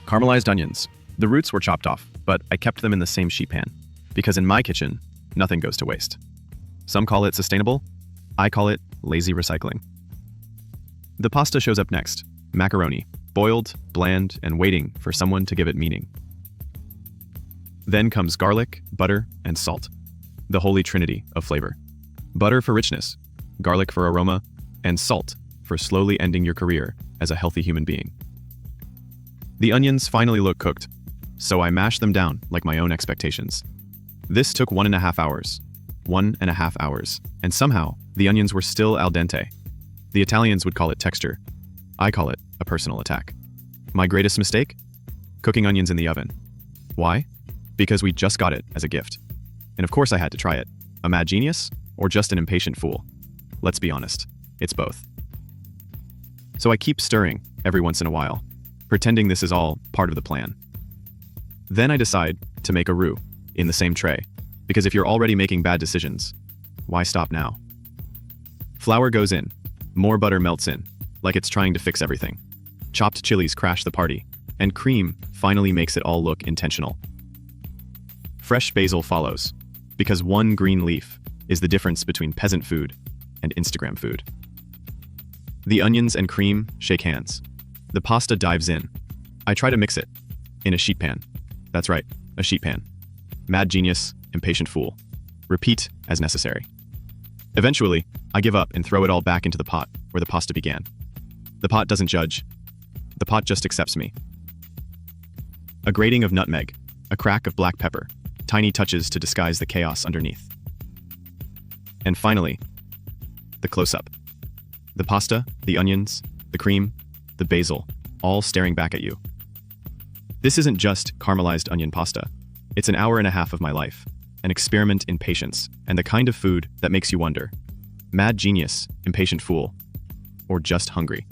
Caramelized onions. The roots were chopped off, but I kept them in the same sheet pan, because in my kitchen, nothing goes to waste. Some call it sustainable, I call it lazy recycling. The pasta shows up next, macaroni, boiled, bland, and waiting for someone to give it meaning. Then comes garlic, butter, and salt, the holy trinity of flavor. Butter for richness, garlic for aroma, and salt for slowly ending your career as a healthy human being. The onions finally look cooked, so I mash them down like my own expectations. This took 1.5 hours. 1.5 hours. And somehow, the onions were still al dente. The Italians would call it texture. I call it a personal attack. My greatest mistake? Cooking onions in the oven. Why? Because we just got it as a gift. And of course I had to try it. A mad genius? Or just an impatient fool? Let's be honest, it's both. So I keep stirring every once in a while, pretending this is all part of the plan. Then I decide to make a roux in the same tray, because if you're already making bad decisions, why stop now? Flour goes in, more butter melts in, like it's trying to fix everything. Chopped chilies crash the party, and cream finally makes it all look intentional. Fresh basil follows, because one green leaf is the difference between peasant food and Instagram food. The onions and cream shake hands. The pasta dives in. I try to mix it in a sheet pan. That's right, a sheet pan. Mad genius, impatient fool. Repeat as necessary. Eventually, I give up and throw it all back into the pot where the pasta began. The pot doesn't judge. The pot just accepts me. A grating of nutmeg, a crack of black pepper, tiny touches to disguise the chaos underneath. And finally, the close-up. The pasta, the onions, the cream, the basil, all staring back at you. This isn't just caramelized onion pasta. It's an hour and a half of my life, an experiment in patience, and the kind of food that makes you wonder, mad genius, impatient fool, or just hungry.